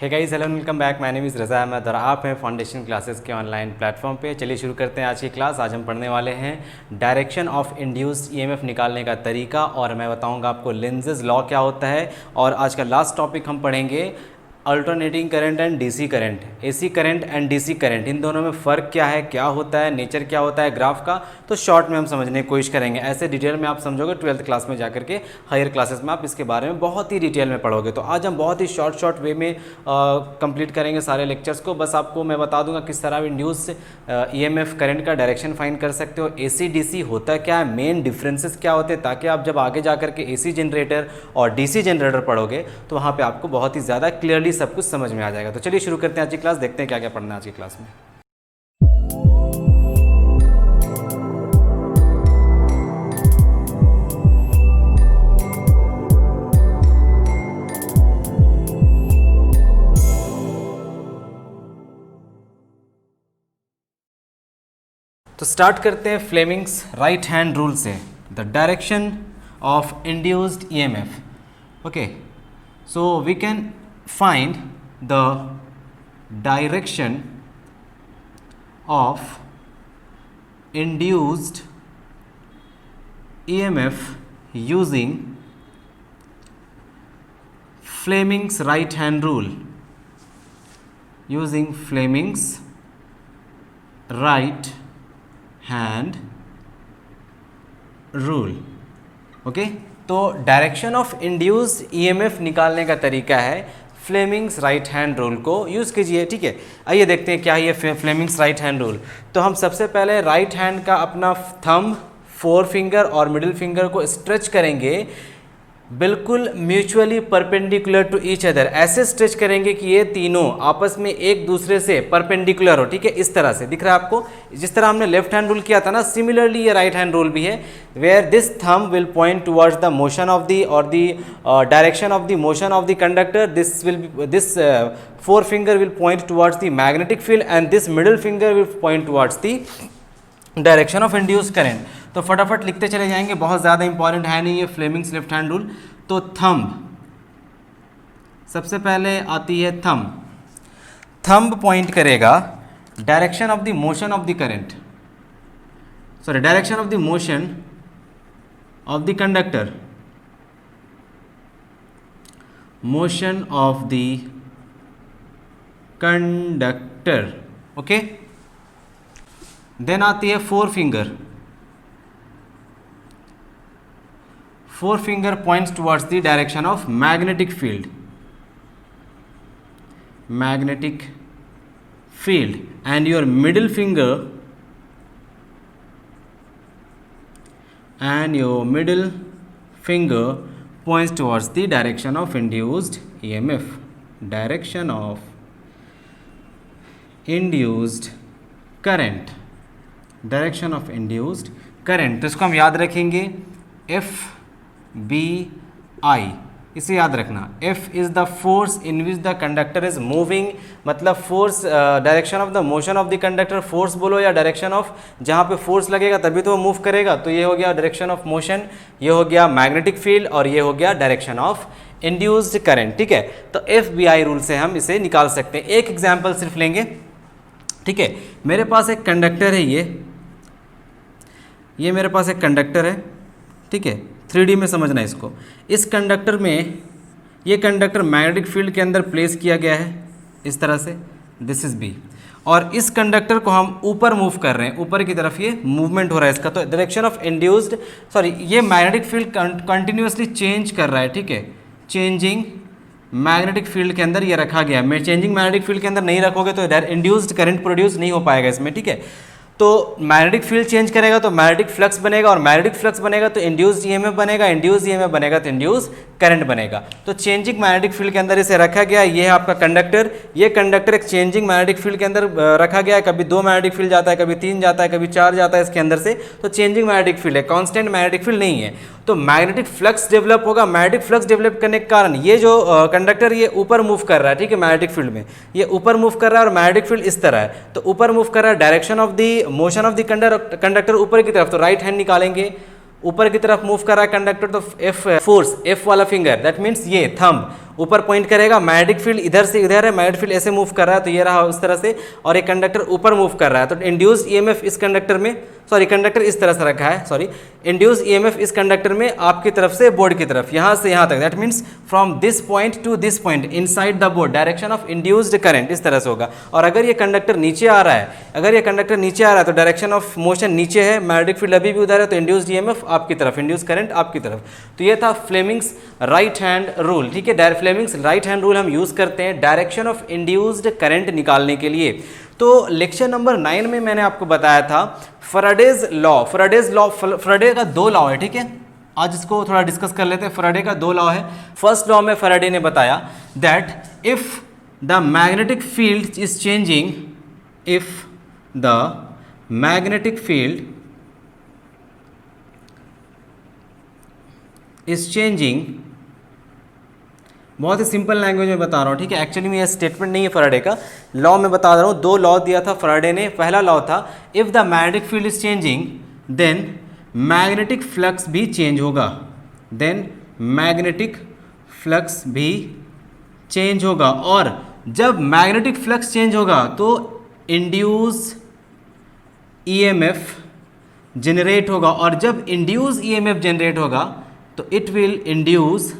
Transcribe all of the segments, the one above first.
Hey guys, hello, welcome back. My name is Raza Ahmad और आप हैं फाउंडेशन क्लासेस के ऑनलाइन प्लेटफॉर्म पे। चलिए शुरू करते हैं आज की क्लास। आज हम पढ़ने वाले हैं डायरेक्शन ऑफ इंड्यूस्ड ईएमएफ निकालने का तरीका, और मैं बताऊंगा आपको लेंजेज लॉ क्या होता है। और आज का लास्ट टॉपिक हम पढ़ेंगे alternating current and DC current, AC current and DC current, इन दोनों में फ़र्क क्या है, क्या होता है, नेचर क्या होता है ग्राफ का। तो शॉर्ट में हम समझने की कोशिश करेंगे। ऐसे डिटेल में आप समझोगे 12th क्लास में जाकर के, हायर क्लासेस में आप इसके बारे में बहुत ही डिटेल में पढ़ोगे। तो आज हम बहुत ही शॉर्ट वे में कंप्लीट करेंगे सारे लेक्चर्स को। बस आपको मैं बता दूंगा किस तरह इंड्यूस ईएमएफ करंट का डायरेक्शन फाइंड कर सकते हो, एसी डीसी होता क्या है, मेन डिफरेंसेस क्या होते हैं, ताकि आप जब आगे जाकर के एसी जनरेटर और डीसी जनरेटर पढ़ोगे तो वहाँ पे आपको बहुत ही ज़्यादा क्लियरली सब कुछ समझ में आ जाएगा। तो चलिए शुरू करते हैं आज की क्लास, देखते हैं क्या क्या पढ़ना है आज की क्लास में। तो स्टार्ट करते हैं फ्लेमिंग्स राइट हैंड रूल से, the direction of induced EMF. Okay, so we can find the direction of induced EMF using Fleming's right hand rule, using Fleming's right hand rule. Okay, तो direction of induced EMF निकालने का तरीका है Fleming's right hand rule को use कीजिए। ठीक है, आइए देखते हैं क्या है फ्लेमिंग्स राइट हैंड रूल। तो हम सबसे पहले राइट हैंड का अपना थंब, फोर फिंगर और मिडिल फिंगर को स्ट्रेच करेंगे बिल्कुल mutually perpendicular to each other. ऐसे स्ट्रेच करेंगे कि ये तीनों आपस में एक दूसरे से परपेंडिकुलर हो। ठीक है, इस तरह से दिख रहा है आपको। जिस तरह हमने लेफ्ट हैंड रूल किया था ना, सिमिलरली ये राइट हैंड रूल भी है, where this thumb will point towards the motion of the और the direction of the motion of the conductor. This four finger will point towards the magnetic field and this middle finger will point towards the direction of induced current. तो फटाफट लिखते चले जाएंगे, बहुत ज़्यादा important है नहीं ये फ्लेमिंग्स लेफ्ट हैंड रूल। तो थंब, सबसे पहले आती है थंब पॉइंट करेगा direction of the motion of the current, sorry direction of the motion of the conductor, motion of the conductor. Okay, then आती है four finger points towards the direction of magnetic field and your middle finger points towards the direction of induced EMF, direction of induced current, direction of induced current. तो इसको हम याद रखेंगे FBI, इसे याद रखना। F is the force in which the conductor is moving, मतलब force, direction of the motion of the conductor, force बोलो या डायरेक्शन ऑफ, जहाँ पे फोर्स लगेगा तभी तो वो मूव करेगा। तो ये हो गया डायरेक्शन ऑफ मोशन, ये हो गया मैग्नेटिक फील्ड और ये हो गया डायरेक्शन ऑफ इंड्यूस्ड करंट। ठीक है, तो FBI रूल से हम इसे निकाल सकते हैं। एक एग्जाम्पल सिर्फ लेंगे। ठीक है, मेरे पास एक कंडक्टर है, ये मेरे पास एक कंडक्टर है। ठीक है, 3D में समझना इसको। इस कंडक्टर में, ये कंडक्टर मैग्नेटिक फील्ड के अंदर प्लेस किया गया है इस तरह से, दिस इज B, और इस कंडक्टर को हम ऊपर मूव कर रहे हैं, ऊपर की तरफ ये मूवमेंट हो रहा है इसका। तो डायरेक्शन ऑफ इंड्यूस्ड, सॉरी, ये मैग्नेटिक फील्ड कंटिन्यूसली चेंज कर रहा है। ठीक है, चेंजिंग मैग्नेटिक फील्ड के अंदर ये रखा गया है। मैं चेंजिंग मैग्नेटिक फील्ड के अंदर नहीं रखोगे तो इंड्यूस्ड करंट प्रोड्यूस नहीं हो पाएगा इसमें। ठीक है, तो मैग्नेटिक फील्ड चेंज करेगा तो मैग्नेटिक फ्लक्स बनेगा, और मैग्नेटिक फ्लक्स बनेगा तो इंड्यूस्ड ईएमएफ बनेगा, इंड्यूस्ड ईएमएफ बनेगा तो इंड्यूस्ड करंट बनेगा। तो चेंजिंग मैग्नेटिक फील्ड के अंदर इसे रखा गया। ये है आपका कंडक्टर, ये कंडक्टर एक चेंजिंग मैग्नेटिक फील्ड के अंदर रखा गया है। कभी 2 मैग्नेटिक फील्ड जाता है, कभी 3 जाता है, कभी 4 जाता है इसके अंदर से। तो चेंजिंग मैग्नेटिक फील्ड है, कांस्टेंट मैग्नेटिक फील्ड नहीं है। तो मैग्नेटिक फ्लक्स डेवलप होगा। मैग्नेटिक फ्लक्स डेवलप करने के कारण ये जो कंडक्टर ये ऊपर मूव कर रहा है। ठीक है, मैग्नेटिक फील्ड में ये ऊपर मूव कर रहा है और मैग्नेटिक फील्ड इस तरह है। तो ऊपर मूव कर रहा है, direction of the motion of the conductor ऊपर की तरफ, तो राइट हैंड निकालेंगे। ऊपर की तरफ मूव कर रहा है कंडक्टर, तो F फोर्स, F वाला फिंगर, दैट मीन्स ये थंब ऊपर पॉइंट करेगा, मैग्नेटिक फील्ड इधर से इधर है, मैग्नेटिक फील्ड ऐसे मूव कर रहा है तो ये रहा उस तरह से, और एक कंडक्टर ऊपर मूव कर रहा है तो इंड्यूस ईएमएफ इस कंडक्टर में, सॉरी कंडक्टर इस तरह से रखा है, सॉरी इंड्यूस ईएमएफ इस कंडक्टर में आपकी तरफ से बोर्ड की तरफ, यहाँ से यहाँ तक, that means from this point two this point inside the board, direction of induced current इस तरह से होगा। और अगर ये कंडक्टर नीचे आ रहा है, अगर ये कंडक्टर नीचे आ रहा है तो डायरेक्शन ऑफ मोशन नीचे है, मैग्नेटिक फील्ड अभी भी उधर है, तो इंड्यूस्ड ईएमएफ आपकी तरफ, इंड्यूस करंट आपकी तरफ। तो ये था फ्लेमिंग्स राइट हैंड रूल, ठीक है। फ्लेमिंग्स राइट हैंड रूल हम यूज़ करते हैं डायरेक्शन ऑफ इंड्यूस्ड करंट निकालने के लिए। तो लेक्चर नंबर 9 में मैंने आपको बताया था फैराडेज लॉ, फैराडे का 2 लॉ है, ठीक है। आज इसको थोड़ा डिस्कस कर लेते हैं। फैराडे का 2 लॉ है। फर्स्ट लॉ में फैराडे ने बताया that if the magnetic field is changing, if the magnetic field is changing, बहुत ही सिंपल लैंग्वेज में बता रहा हूँ, ठीक है। एक्चुअली में ये स्टेटमेंट नहीं है फैराडे का, लॉ में बता रहा हूँ। 2 लॉ दिया था फैराडे ने। पहला लॉ था if the magnetic field is changing then magnetic flux भी चेंज होगा, देन मैग्नेटिक फ्लक्स भी चेंज होगा। और जब मैग्नेटिक फ्लक्स चेंज होगा तो इंड्यूस ईएमएफ जनरेट होगा, और जब इंड्यूस ईएमएफ जनरेट होगा तो it will induce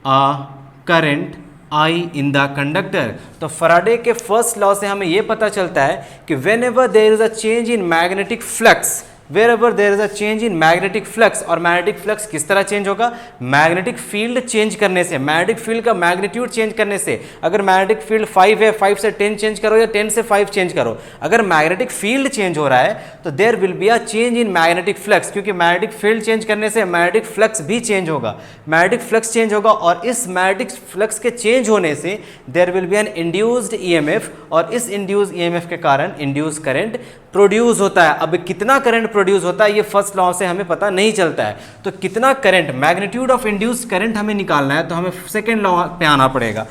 a current I in the conductor. तो फैराडे के फर्स्ट लॉ से हमें यह पता चलता है कि whenever there is a change in magnetic flux, wherever there is a change in magnetic flux, और मैग्नेटिक फ्लक्स किस तरह चेंज होगा, मैग्नेटिक फील्ड चेंज करने से, मैग्नेटिक फील्ड का मैग्नीट्यूड चेंज करने से। अगर मैग्नेटिक फील्ड 5 है, 5 से 10 चेंज करो या 10 से 5 चेंज करो, अगर मैग्नेटिक फील्ड चेंज हो रहा है तो there will be a change in magnetic flux, क्योंकि मैग्नेटिक फील्ड चेंज करने से मैग्नेटिक फ्लक्स भी चेंज होगा, मैग्नेटिक फ्लक्स चेंज होगा, और इस मैग्नेटिक फ्लक्स के चेंज होने से there will be an induced EMF, और इस इंड्यूस्ड ईएमएफ के कारण इंड्यूस करंट प्रोड्यूस होता है। अब कितना करंट प्रोड्यूस होता है ये फर्स्ट लॉ से हमें पता नहीं चलता है, तो कितना current, magnitude of induced current हमें निकालना है, तो हमें सेकेंड लॉ पे आना पड़ेगा।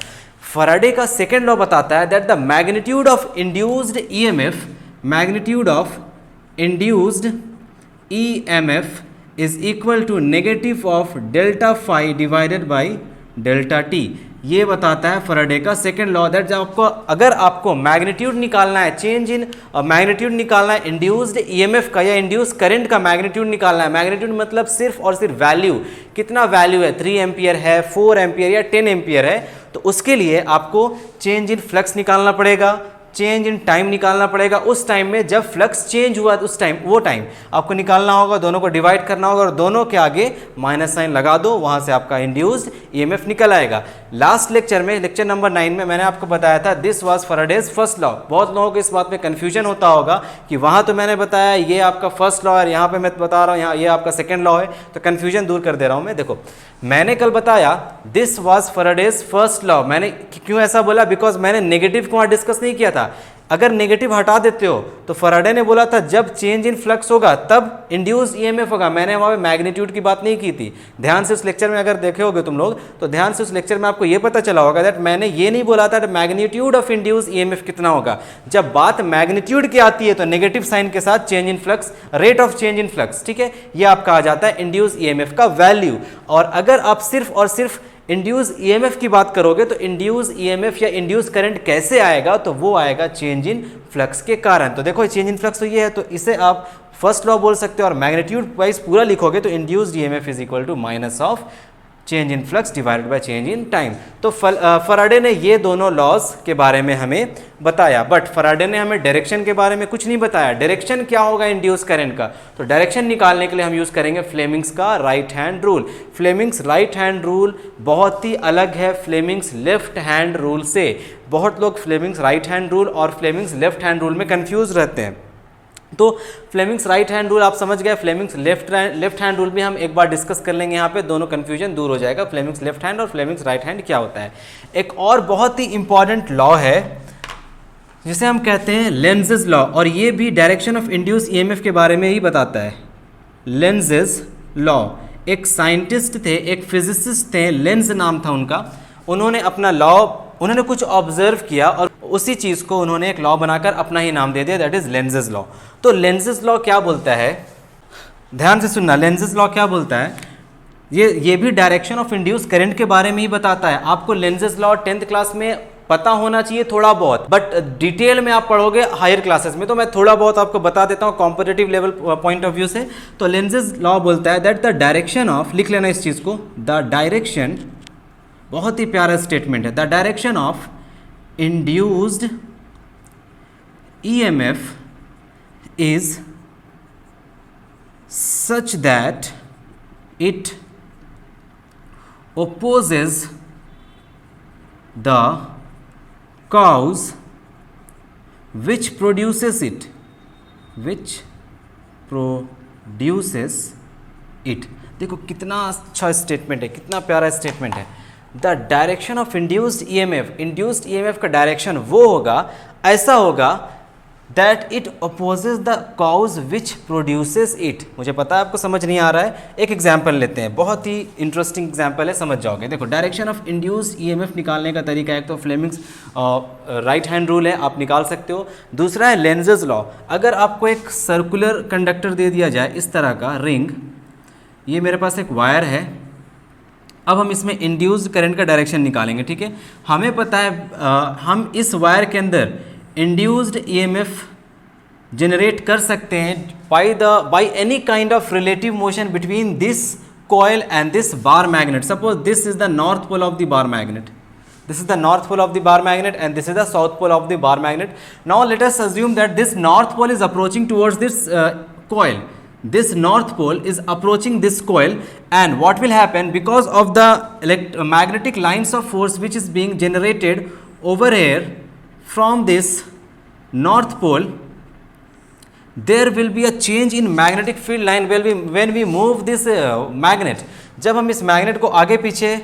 फैराडे का सेकेंड लॉ बताता है that the magnitude of induced EMF, magnitude of induced EMF is equal to negative of delta phi divided by delta T. ये बताता है फैराडे का सेकेंड लॉ दैट जब अगर आपको मैग्नीट्यूड निकालना है, चेंज इन मैग्नीट्यूड निकालना है इंड्यूस्ड ईएमएफ का या इंड्यूस करंट का मैग्नीट्यूड निकालना है, मैग्नीट्यूड मतलब सिर्फ और सिर्फ वैल्यू, कितना वैल्यू है, 3 एम्पियर है, 4 एम्पियर या 10 एम्पियर है, तो उसके लिए आपको चेंज इन फ्लक्स निकालना पड़ेगा, चेंज इन टाइम निकालना पड़ेगा। उस टाइम में जब फ्लक्स चेंज हुआ उस टाइम, वो टाइम आपको निकालना होगा, दोनों को डिवाइड करना होगा और दोनों के आगे माइनस साइन लगा दो, वहां से आपका इंड्यूस्ड ईएमएफ निकल आएगा। लास्ट लेक्चर में, लेक्चर नंबर 9 में मैंने आपको बताया था this was Faraday's first law. बहुत लोगों को इस बात में कंफ्यूजन होता होगा कि वहां तो मैंने बताया ये आपका फर्स्ट लॉ है, यहाँ पे मैं बता रहा हूँ यहाँ ये आपका सेकेंड लॉ है, तो कंफ्यूजन दूर कर दे रहा हूँ मैं। देखो मैंने कल बताया this was Faraday's first law, मैंने क्यों ऐसा बोला, बिकॉज मैंने नेगेटिव को वहाँ डिस्कस नहीं किया था। अगर नेगेटिव हटा देते हो तो फैराडे ने बोला था जब चेंज इन फ्लक्स होगा तब इंड्यूस ईएमएफ होगा, मैंने वहाँ पे मैग्नीट्यूड की बात नहीं की थी। ध्यान से उस लेक्चर में अगर देखे होगे तुम लोग तो ध्यान से उस लेक्चर में आपको ये पता चला होगा दैट मैंने ये नहीं बोला था मैग्नीट्यूड ऑफ इंड्यूस ईएमएफ कितना होगा। जब बात मैग्नीट्यूड की आती है तो नेगेटिव साइन के साथ change in flux, rate of change in flux, ठीक है, ये आपका आ जाता है इंड्यूस ईएमएफ का वैल्यू। और अगर आप सिर्फ और सिर्फ इंड्यूस ईएमएफ की बात करोगे तो इंड्यूस ईएमएफ या इंड्यूस करंट कैसे आएगा, तो वो आएगा चेंज इन फ्लक्स के कारण। तो देखो चेंज इन फ्लक्स तो ये है, तो इसे आप फर्स्ट लॉ बोल सकते हो, और मैग्नीट्यूड वाइज पूरा लिखोगे तो induced EMF is equal to minus of change in flux divided by change in time. तो फैराडे ने ये दोनों लॉज के बारे में हमें बताया, बट फैराडे ने हमें डायरेक्शन के बारे में कुछ नहीं बताया। डायरेक्शन क्या होगा इंड्यूस करंट का, तो डायरेक्शन निकालने के लिए हम यूज़ करेंगे फ्लेमिंग्स का right hand rule. Fleming's right hand rule बहुत ही अलग है फ्लेमिंग्स लेफ्ट हैंड रूल से। बहुत लोग फ्लेमिंग्स राइट हैंड रूल और फ्लेमिंग्स लेफ्ट हैंड रूल में कंफ्यूज रहते हैं। तो फ्लेमिंग्स राइट हैंड रूल आप समझ गए, फ्लेमिंग्स लेफ्ट हैंड रूल भी हम एक बार डिस्कस कर लेंगे, यहाँ पे दोनों कन्फ्यूजन दूर हो जाएगा, फ्लेमिंग्स लेफ्ट हैंड और फ्लेमिंग्स राइट हैंड क्या होता है। एक और बहुत ही इंपॉर्टेंट लॉ है जिसे हम कहते हैं लेंजेस लॉ, और ये भी डायरेक्शन ऑफ इंड्यूस ईएमएफ के बारे में ही बताता है। लेंजेस लॉ, एक साइंटिस्ट थे, एक फिजिसिस्ट थे, लेंज नाम था उनका, उन्होंने अपना लॉ, उन्होंने कुछ ऑब्जर्व किया और उसी चीज़ को उन्होंने एक लॉ बनाकर अपना ही नाम दे दिया, दैट इज लेंजेस लॉ। तो लेंजेस लॉ क्या बोलता है, ध्यान से सुनना, लेंजेस लॉ क्या बोलता है, ये भी डायरेक्शन ऑफ इंड्यूस करंट के बारे में ही बताता है। आपको लेंजेस लॉ 10th क्लास में पता होना चाहिए थोड़ा बहुत, बट डिटेल में आप पढ़ोगे हायर क्लासेस में। तो मैं थोड़ा बहुत आपको बता देता हूँ competitive level point of view से। तो लेंजेस लॉ बोलता है दैट द डायरेक्शन ऑफ, लिख लेना इस चीज़ को, द डायरेक्शन, बहुत ही प्यारा स्टेटमेंट है, the direction of induced EMF is such that it opposes the cause which produces it, देखो कितना अच्छा स्टेटमेंट है, कितना प्यारा स्टेटमेंट है। The direction of induced EMF का डायरेक्शन वो होगा, ऐसा होगा that it opposes the cause which produces it. मुझे पता है आपको समझ नहीं आ रहा है, एक एग्जाम्पल लेते हैं, बहुत ही इंटरेस्टिंग एग्जाम्पल है, समझ जाओगे। देखो डायरेक्शन ऑफ इंड्यूस्ड EMF निकालने का तरीका है, एक तो फ्लेमिंग्स राइट हैंड रूल है, आप निकाल सकते हो। दूसरा है लेंजेस लॉ। अगर आपको एक सर्कुलर कंडक्टर दे दिया जाए इस तरह का रिंग, ये मेरे पास एक वायर है, अब हम इसमें इंड्यूस्ड करंट का डायरेक्शन निकालेंगे, ठीक है। हमें पता है हम इस वायर के अंदर इंड्यूस्ड EMF जनरेट कर सकते हैं by any kind of relative motion between this coil and this bar magnet. Suppose this is the north pole of the bar magnet. This is the north pole of the bar magnet and this is the south pole of the bar magnet. Now let us assume that this north pole is approaching towards this coil. This north pole is approaching this coil, and what will happen, because of the magnetic lines of force which is being generated over here from this north pole, there will be a change in magnetic field line when we move this magnet. जब हम इस magnet को आगे पीछे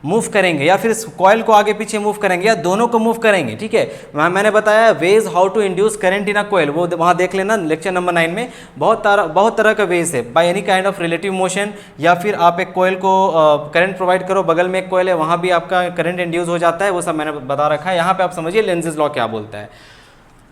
move करेंगे या फिर इस कॉइल को आगे पीछे मूव करेंगे या दोनों को मूव करेंगे, ठीक है। मैंने बताया ways how to induce current in a coil, वो वहाँ देख लेना लेक्चर नंबर 9 में। बहुत तरह का वेज है, by any kind of relative motion, या फिर आप एक कॉइल को करंट प्रोवाइड करो, बगल में एक कॉइल है वहाँ भी आपका करंट इंड्यूस हो जाता है, वो सब मैंने बता रखा है। यहाँ पे आप समझिए लेंजेस लॉ क्या बोलता है।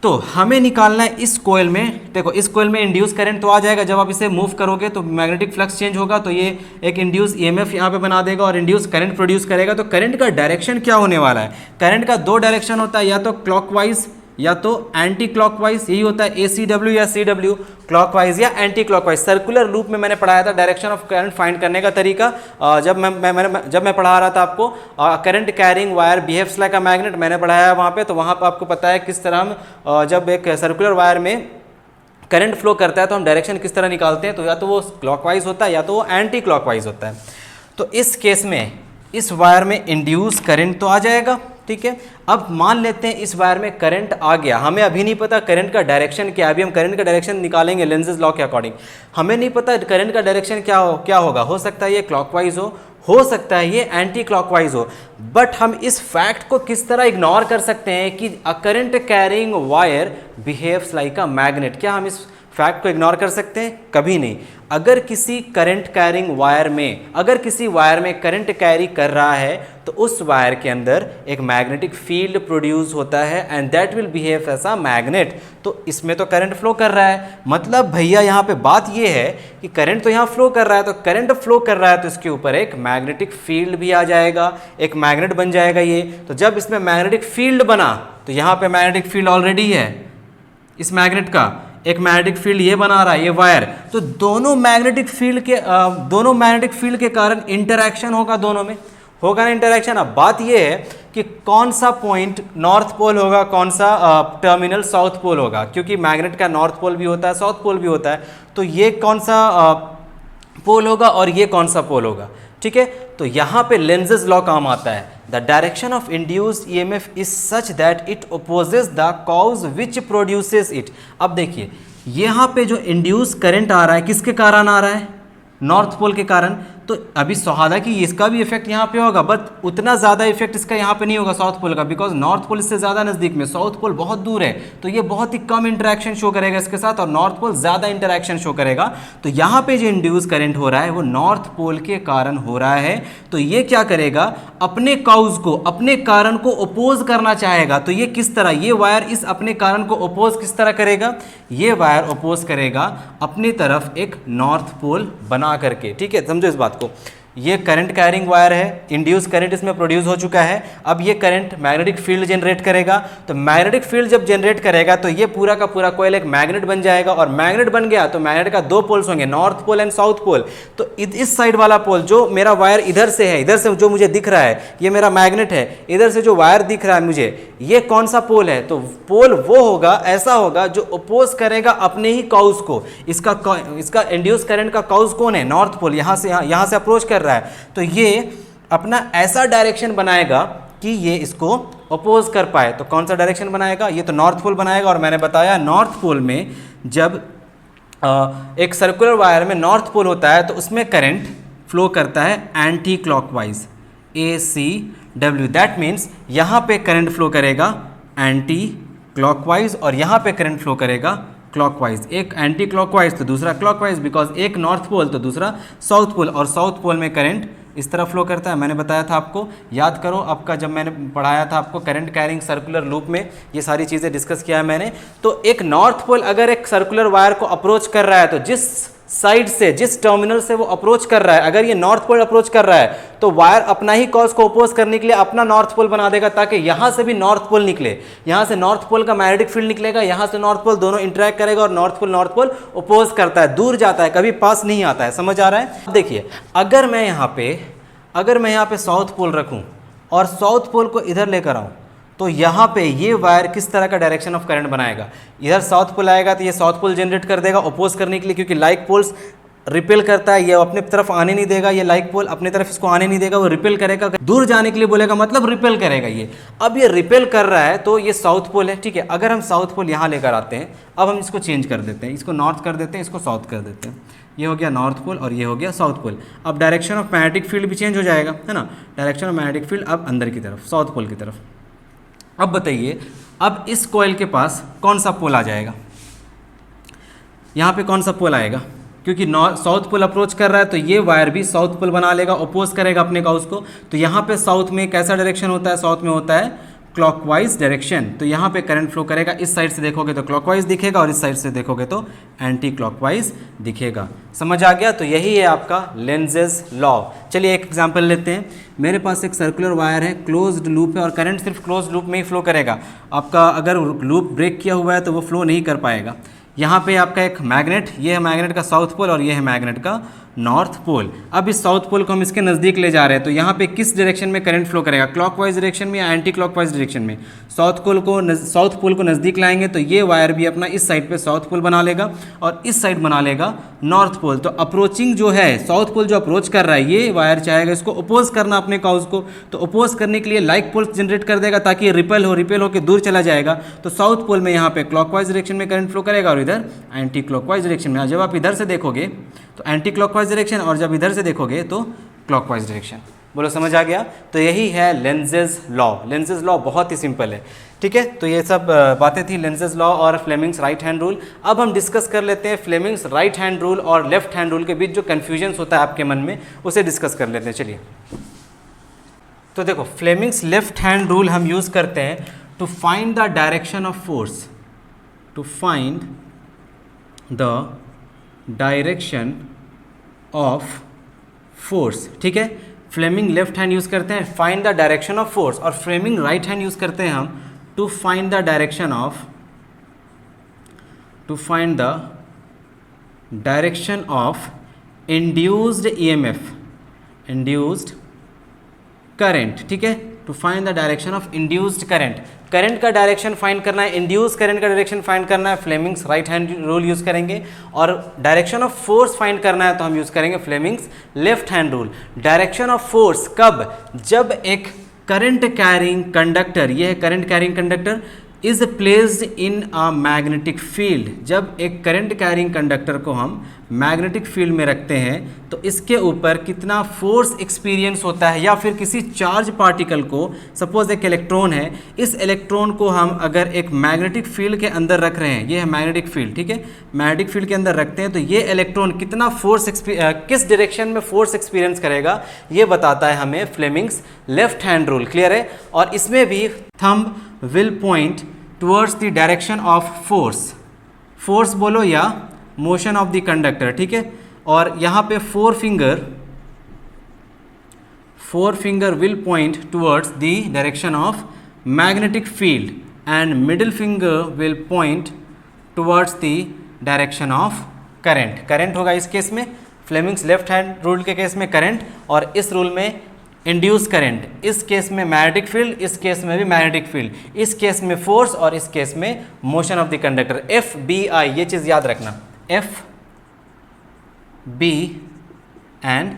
तो हमें निकालना है इस कोयल में, देखो इस कोयल में इंड्यूस करंट तो आ जाएगा, जब आप इसे मूव करोगे तो मैग्नेटिक फ्लक्स चेंज होगा, तो ये एक इंड्यूस EMF यहाँ पे बना देगा और इंड्यूस करंट प्रोड्यूस करेगा। तो करंट का डायरेक्शन क्या होने वाला है? करंट का दो डायरेक्शन होता है, या तो क्लॉकवाइज या तो एंटी क्लॉकवाइज, यही होता है ACW या CW, क्लॉकवाइज या एंटी क्लॉकवाइज। सर्कुलर लूप में मैंने पढ़ाया था डायरेक्शन ऑफ करंट फाइंड करने का तरीका, जब मैं पढ़ा रहा था आपको current carrying wire behaves like a magnet, मैंने पढ़ाया वहाँ पे। तो वहाँ पर आपको पता है किस तरह हम जब एक सर्कुलर वायर में करंट फ्लो करता है तो हम डायरेक्शन किस तरह निकालते हैं, तो या तो वो क्लॉकवाइज होता है या तो वो एंटी क्लॉकवाइज होता है। तो इस केस में इस वायर में इंड्यूस करंट तो आ जाएगा, ठीक है। अब मान लेते हैं इस वायर में करंट आ गया, हमें अभी नहीं पता करंट का डायरेक्शन क्या है, अभी हम करंट का डायरेक्शन निकालेंगे लेंजेस लॉ के अकॉर्डिंग। हमें नहीं पता करंट का डायरेक्शन क्या होगा, हो सकता है ये क्लॉकवाइज हो सकता है ये एंटी क्लॉकवाइज हो, बट हम इस फैक्ट को किस तरह इग्नोर कर सकते हैं कि a current carrying wire behaves like a magnet. क्या हम इस फैक्ट को इग्नोर कर सकते हैं? कभी नहीं। अगर किसी करंट कैरिंग वायर में, अगर किसी वायर में करंट कैरी कर रहा है तो उस वायर के अंदर एक मैग्नेटिक फील्ड प्रोड्यूस होता है and that will behave as a magnet. तो इसमें तो करंट फ्लो कर रहा है, मतलब भैया यहाँ पे बात ये है कि करंट तो यहाँ फ्लो कर रहा है, तो करंट फ्लो कर रहा है तो इसके ऊपर एक मैग्नेटिक फील्ड भी आ जाएगा, एक मैग्नेट बन जाएगा ये। तो जब इसमें मैग्नेटिक फील्ड बना तो यहाँ पे मैग्नेटिक फील्ड ऑलरेडी है, इस मैग्नेट का एक मैग्नेटिक फील्ड ये बना रहा है ये वायर, तो दोनों मैग्नेटिक फील्ड के कारण इंटरैक्शन होगा, दोनों में होगा ना इंटरैक्शन। अब बात ये है कि कौन सा पॉइंट नॉर्थ पोल होगा, कौन सा टर्मिनल साउथ पोल होगा, क्योंकि मैग्नेट का नॉर्थ पोल भी होता है साउथ पोल भी होता है, तो ये कौन सा पोल होगा और ये कौन सा पोल होगा, ठीक है। तो यहाँ पे लेंजेस लॉ काम आता है, the direction of induced EMF is such that it opposes the cause which produces it. अब देखिए यहाँ पे जो इंड्यूस करंट आ रहा है किसके कारण आ रहा है? नॉर्थ पोल के कारण। तो अभी सुहादा कि इसका भी इफेक्ट यहाँ पे होगा, बट उतना ज़्यादा इफेक्ट इसका यहाँ पे नहीं होगा साउथ पोल का, बिकॉज नॉर्थ पोल इससे ज़्यादा नज़दीक में, साउथ पोल बहुत दूर है, तो ये बहुत ही कम इंटरेक्शन शो करेगा इसके साथ और नॉर्थ पोल ज़्यादा इंटरेक्शन शो करेगा। तो यहाँ पे जो इंड्यूस करंट हो रहा है वो नॉर्थ पोल के कारण हो रहा है। तो ये क्या करेगा, अपने काउज को, अपने कारण को अपोज करना चाहेगा। तो ये किस तरह, ये वायर इस अपने कारण को अपोज किस तरह करेगा, ये वायर अपोज करेगा अपनी तरफ एक नॉर्थ पोल बना करके, ठीक है, समझो इस बात बात को, ये करंट कैरिंग वायर है, इंड्यूस करंट इसमें प्रोड्यूस हो चुका है। अब ये करंट मैग्नेटिक फील्ड जनरेट करेगा, तो मैग्नेटिक फील्ड जब जनरेट करेगा तो ये पूरा का पूरा कॉइल एक मैग्नेट बन जाएगा, और मैग्नेट बन गया तो मैग्नेट का दो पोल्स होंगे, north pole and south pole. तो इस साइड वाला पोल, जो मेरा वायर इधर से है, इधर से जो मुझे दिख रहा है ये मेरा मैग्नेट है, इधर से जो वायर दिख रहा है मुझे, ये कौन सा पोल है? तो पोल वो होगा, ऐसा होगा जो अपोज करेगा अपने ही कॉज को। इसका इंड्यूस करंट का कॉज कौन है? नॉर्थ पोल, यहाँ से अप्रोच कर रहा है, तो ये अपना ऐसा डायरेक्शन बनाएगा कि ये इसको अपोज कर पाए। तो कौन सा डायरेक्शन बनाएगा? ये तो नॉर्थ पोल बनाएगा। और मैंने बताया नॉर्थ पोल में जब एक सर्कुलर वायर में नॉर्थ पोल होता है तो उसमें करंट फ्लो करता है anti clockwise, ACW। That means यहाँ पे करंट फ्लो करेगा एंटी क्लॉकवाइज और यहाँ पे करंट फ्लो करेगा क्लॉकवाइज। एक एंटी क्लॉकवाइज तो दूसरा क्लॉकवाइज, बिकॉज एक नॉर्थ पोल तो दूसरा साउथ पोल, और साउथ पोल में करंट इस तरह फ्लो करता है। मैंने बताया था आपको, याद करो आपका, जब मैंने पढ़ाया था आपको करंट कैरिंग सर्कुलर लूप में ये सारी चीज़ें डिस्कस किया है मैंने। तो एक नॉर्थ पोल अगर एक सर्कुलर वायर को अप्रोच कर रहा है तो जिस साइड से, जिस टर्मिनल से वो अप्रोच कर रहा है, अगर ये नॉर्थ पोल अप्रोच कर रहा है तो वायर अपना ही कॉज को अपोज करने के लिए अपना नॉर्थ पोल बना देगा, ताकि यहां से भी नॉर्थ पोल निकले, यहां से नॉर्थ पोल का मैग्नेटिक फील्ड निकलेगा, यहां से नॉर्थ पोल, दोनों इंटरेक्ट करेगा और नॉर्थ पोल अपोज करता है, दूर जाता है, कभी पास नहीं आता है। समझ आ रहा है? देखिए, अगर मैं यहाँ पे साउथ पोल रखूं और साउथ पोल को इधर लेकर आऊं, तो यहाँ पे ये वायर किस तरह का डायरेक्शन ऑफ करंट बनाएगा? इधर साउथ पोल आएगा तो ये साउथ पोल जनरेट कर देगा अपोज करने के लिए, क्योंकि लाइक पोल्स रिपेल करता है, ये अपने तरफ आने नहीं देगा, ये लाइक पोल अपने तरफ इसको आने नहीं देगा, वो रिपेल करेगा, दूर जाने के लिए बोलेगा, मतलब रिपेल करेगा ये। अब ये रिपेल कर रहा है तो ये साउथ पोल है, ठीक है। अगर हम साउथ पोल यहाँ लेकर आते हैं, अब हम इसको चेंज कर देते हैं, इसको नॉर्थ कर देते हैं, इसको साउथ कर देते हैं, ये हो गया नॉर्थ पोल और ये हो गया साउथ पोल। अब डायरेक्शन ऑफ मैग्नेटिक फील्ड भी चेंज हो जाएगा, है ना, डायरेक्शन ऑफ मैग्नेटिक फील्ड अब अंदर की तरफ, साउथ पोल की तरफ। अब बताइए, अब इस कॉइल के पास कौन सा पोल आ जाएगा? यहाँ पे कौन सा पोल आएगा? क्योंकि साउथ पोल अप्रोच कर रहा है तो ये वायर भी साउथ पोल बना लेगा, अपोज करेगा अपने का उसको। तो यहाँ पे साउथ में कैसा डायरेक्शन होता है? साउथ में होता है क्लॉकवाइज डायरेक्शन। तो यहाँ पे करंट फ्लो करेगा, इस साइड से देखोगे तो क्लॉकवाइज दिखेगा और इस साइड से देखोगे तो एंटी क्लॉकवाइज दिखेगा। समझ आ गया? तो यही है आपका लेंजेज लॉ। चलिए एक एग्जांपल लेते हैं। मेरे पास एक सर्कुलर वायर है, क्लोज्ड लूप है, और करंट सिर्फ क्लोज्ड लूप में ही फ्लो करेगा। आपका अगर लूप ब्रेक किया हुआ है तो वो फ्लो नहीं कर पाएगा। यहाँ पे आपका एक मैग्नेट, ये है मैग्नेट का साउथ पोल और ये है मैग्नेट का नॉर्थ पोल। अब इस साउथ पोल को हम इसके नज़दीक ले जा रहे हैं, तो यहाँ पे किस डायरेक्शन में करंट फ्लो करेगा? क्लॉकवाइज डायरेक्शन में या एंटी क्लॉकवाइज डायरेक्शन में? साउथ पोल को नज़दीक लाएंगे तो ये वायर भी अपना इस साइड पे साउथ पोल बना लेगा और इस साइड बना लेगा नॉर्थ पोल। तो अप्रोचिंग जो है, साउथ पोल जो अप्रोच कर रहा है, ये वायर चाहेगा इसको अपोज करना अपने काउज को, तो अपोज करने के लिए लाइक पोल जनरेट कर देगा ताकि रिपेल होकर दूर चला जाएगा। तो साउथ पोल में यहाँ पे क्लॉकवाइज डायरेक्शन में करंट फ्लो करेगा और इधर एंटी क्लॉकवाइज डायरेक्शन में। जब आप इधर से देखोगे तो एंटी क्लॉकवाइज डायरेक्शन, और जब इधर से देखोगे तो क्लॉकवाइज डायरेक्शन। बोलो समझ आ गया? तो यही है लेंजेज लॉ। लेंजेज लॉ बहुत ही सिंपल है, ठीक है। तो ये सब बातें थी लेंजेज लॉ और फ्लेमिंग्स राइट हैंड रूल। अब हम डिस्कस कर लेते हैं फ्लेमिंग्स राइट हैंड रूल और लेफ्ट हैंड रूल के बीच जो कन्फ्यूजन्स होता है आपके मन में, उसे डिस्कस कर लेते हैं। चलिए, तो देखो, फ्लेमिंग्स लेफ्ट हैंड रूल हम यूज़ करते हैं to find the direction of force, to find the direction of force, ठीक है। फ्लेमिंग लेफ्ट हैंड यूज़ करते हैं find the direction of force, और फ्लेमिंग राइट हैंड यूज़ करते हैं हम to find the direction of induced EMF, induced current, ठीक है। To find the direction of induced current, current का डायरेक्शन फाइंड करना है, इंड्यूस करंट का डायरेक्शन फाइंड करना है, Fleming's right hand rule use करेंगे। और डायरेक्शन ऑफ फोर्स फाइंड करना है तो हम यूज़ करेंगे Fleming's left hand rule. Direction of force कब? जब एक करंट कैरिंग कंडक्टर, ये है current carrying conductor, is placed in a magnetic field. जब एक करंट कैरिंग कंडक्टर को हम मैग्नेटिक फील्ड में रखते हैं तो इसके ऊपर कितना फोर्स एक्सपीरियंस होता है, या फिर किसी चार्ज पार्टिकल को, सपोज एक इलेक्ट्रॉन है, इस इलेक्ट्रॉन को हम अगर एक मैग्नेटिक फील्ड के अंदर रख रहे हैं, ये है मैग्नेटिक फील्ड, ठीक है, मैग्नेटिक फील्ड के अंदर रखते हैं तो ये इलेक्ट्रॉन कितना फोर्स किस डायरेक्शन में फोर्स एक्सपीरियंस करेगा, ये बताता है हमें Fleming's left hand rule. Clear है? और इसमें भी thumb will point towards the direction of force बोलो या मोशन ऑफ द कंडक्टर, ठीक है। और यहाँ पे four finger forefinger will point towards the direction of magnetic field and middle finger will point towards the direction of current. Current होगा इस case में, फ्लेमिंग्स लेफ्ट हैंड रूल के case में करंट, और इस रूल में इंड्यूस करंट, इस case में मैग्नेटिक फील्ड, इस केस में भी मैग्नेटिक फील्ड, इस केस में फोर्स और इस केस में motion of the conductor. F B I, ये चीज़ याद रखना, एफ बी एंड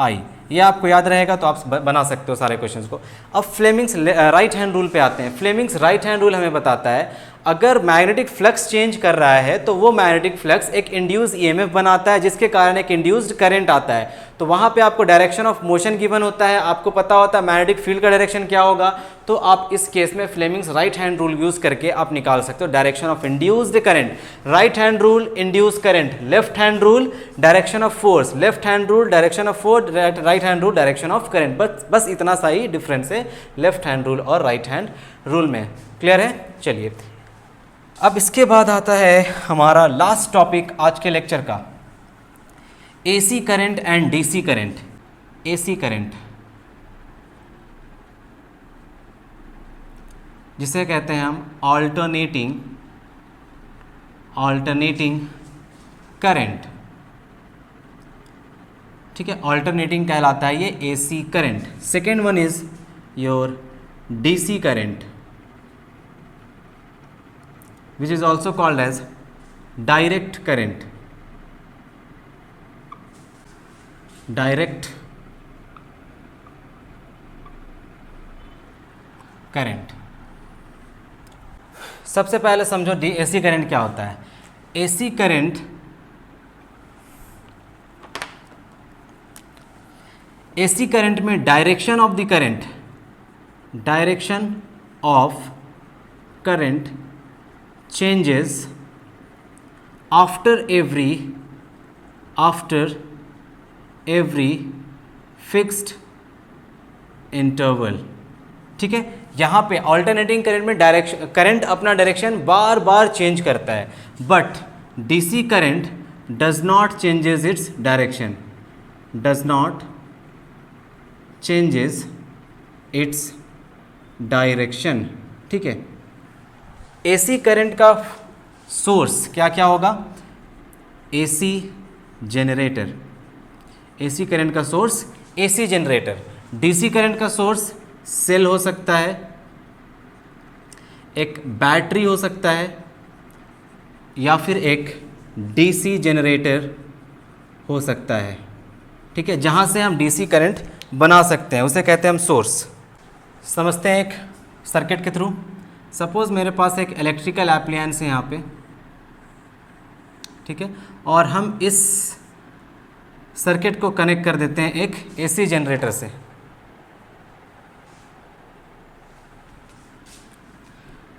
आई, ये आपको याद रहेगा तो आप बना सकते हो सारे क्वेश्चंस को. अब फ्लेमिंग्स राइट हैंड रूल पे आते हैं. फ्लेमिंग्स राइट हैंड रूल हमें बताता है अगर मैग्नेटिक फ्लक्स चेंज कर रहा है तो वो मैग्नेटिक फ्लक्स एक इंड्यूस ईएमएफ बनाता है जिसके कारण एक इंड्यूस्ड करंट आता है. तो वहाँ पे आपको डायरेक्शन ऑफ मोशन गिवन होता है, आपको पता होता है मैग्नेटिक फील्ड का डायरेक्शन क्या होगा, तो आप इस केस में Fleming's right hand rule use करके आप निकाल सकते हो direction of induced current. Right hand rule induce current, left hand rule direction of force, left hand rule direction of force, right hand rule direction of current. बस इतना सा ही difference है left hand rule और right hand rule में. Clear है? चलिए अब इसके बाद आता है हमारा लास्ट टॉपिक आज के लेक्चर का, AC current and DC current. AC current जिसे कहते हैं हम ऑल्टरनेटिंग करंट. ठीक है, ऑल्टरनेटिंग कहलाता है ये AC current. Second one is your DC current which is also called as direct current. Direct current. सबसे पहले समझो एसी करंट क्या होता है. एसी करंट एसी करंट में direction of the current, direction of current changes after every fixed interval. ठीक है, यहाँ पे ऑल्टरनेटिंग करंट में डायरेक्शन, करंट अपना डायरेक्शन बार बार चेंज करता है, but DC current does not changes its direction, does not changes its direction. ठीक है, एसी करंट का सोर्स क्या क्या होगा? एसी जनरेटर, एसी करंट का source AC generator. DC current का सोर्स सेल हो सकता है, एक बैटरी हो सकता है, या फिर एक डीसी जनरेटर हो सकता है. ठीक है, जहाँ से हम डीसी करंट बना सकते हैं उसे कहते हैं हम सोर्स. समझते हैं एक सर्किट के थ्रू. सपोज़ मेरे पास एक इलेक्ट्रिकल एप्लायंस है यहाँ पे, ठीक है, और हम इस सर्किट को कनेक्ट कर देते हैं एक एसी जनरेटर से.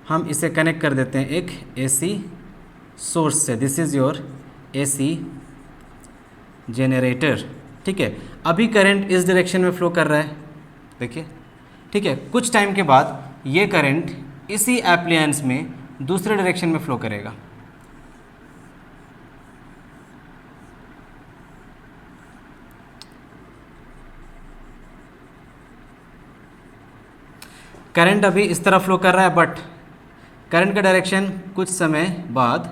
हम इसे कनेक्ट कर देते हैं एक एसी सोर्स से. This is your AC generator. ठीक है, अभी करंट इस डायरेक्शन में फ्लो कर रहा है, देखिए. ठीक है, कुछ टाइम के बाद ये करंट इसी एप्लायंस में दूसरे डायरेक्शन में फ्लो करेगा. करंट अभी इस तरह फ्लो कर रहा है, बट करंट का डायरेक्शन कुछ समय बाद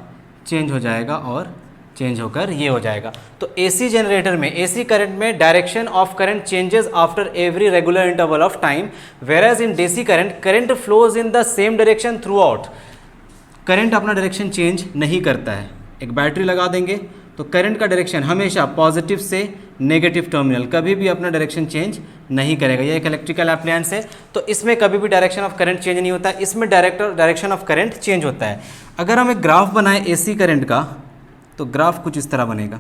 चेंज हो जाएगा और चेंज होकर ये हो जाएगा. तो एसी जनरेटर में, एसी करंट में direction of current changes after every regular interval of time, whereas in DC current current flows in the same direction through out. Current अपना डायरेक्शन चेंज नहीं करता है. एक बैटरी लगा देंगे तो करंट का डायरेक्शन हमेशा पॉजिटिव से नेगेटिव टर्मिनल, कभी भी अपना डायरेक्शन चेंज नहीं करेगा. ये एक इलेक्ट्रिकल एप्लायंस है, तो इसमें कभी भी डायरेक्शन ऑफ करंट चेंज नहीं होता है, इसमें डायरेक्शन ऑफ करंट चेंज होता है. अगर हम एक ग्राफ बनाएं एसी करंट का, तो ग्राफ कुछ इस तरह बनेगा.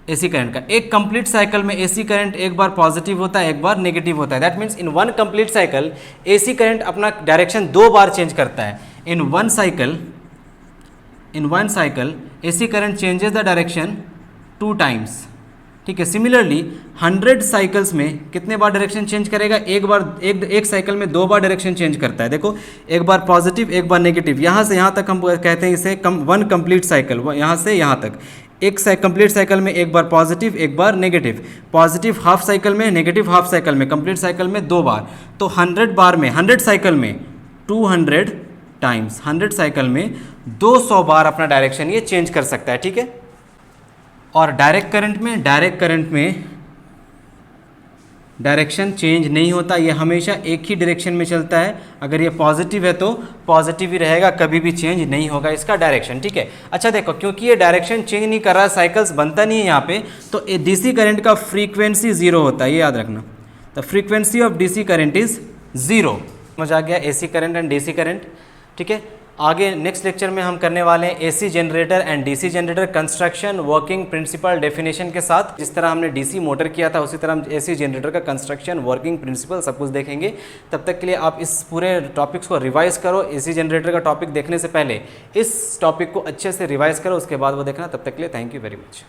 एसी करंट का एक कंप्लीट साइकिल में एसी करंट एक बार पॉजिटिव होता है, एक बार नेगेटिव होता है. That means in one complete cycle AC current अपना डायरेक्शन 2 बार चेंज करता है. In one cycle AC current changes the direction 2 times. ठीक है, सिमिलरली 100 साइकिल्स में कितने बार डायरेक्शन चेंज करेगा? एक साइकिल में 2 बार डायरेक्शन चेंज करता है. देखो, एक बार पॉजिटिव, एक बार नेगेटिव. यहाँ से यहाँ तक हम कहते हैं इसे वन कंप्लीट साइकिल, यहाँ से यहाँ तक एक कंप्लीट साइकिल में एक बार पॉजिटिव एक बार नेगेटिव, पॉजिटिव हाफ साइकिल में, नेगेटिव हाफ साइकिल में, कंप्लीट साइकिल में 2 बार। तो 100 बार में, 100 साइकिल में 200 टाइम्स, 100 साइकिल में 200 बार अपना डायरेक्शन ये चेंज कर सकता है, ठीक है। और डायरेक्ट करंट में डायरेक्शन चेंज नहीं होता, ये हमेशा एक ही डायरेक्शन में चलता है। अगर ये पॉजिटिव है तो पॉजिटिव ही रहेगा, कभी भी चेंज नहीं होगा इसका डायरेक्शन, ठीक है। अच्छा देखो, क्योंकि ये डायरेक्शन चेंज नहीं कर रहा, साइकिल्स बनता नहीं है यहाँ पे, तो डीसी करंट का फ्रीक्वेंसी 0 होता है, ये याद रखना। The frequency of DC current is 0। समझ आ गया AC current and DC current, ठीक है। आगे नेक्स्ट लेक्चर में हम करने वाले हैं AC generator and DC generator construction, working principle, definition के साथ। जिस तरह हमने डीसी मोटर किया था उसी तरह हम एसी जनरेटर का कंस्ट्रक्शन, वर्किंग प्रिंसिपल सब कुछ देखेंगे। तब तक के लिए आप इस पूरे टॉपिक्स को रिवाइज करो। एसी जनरेटर का टॉपिक देखने से पहले इस टॉपिक को अच्छे से रिवाइज करो, उसके बाद वो देखना। तब तक के लिए थैंक यू वेरी मच।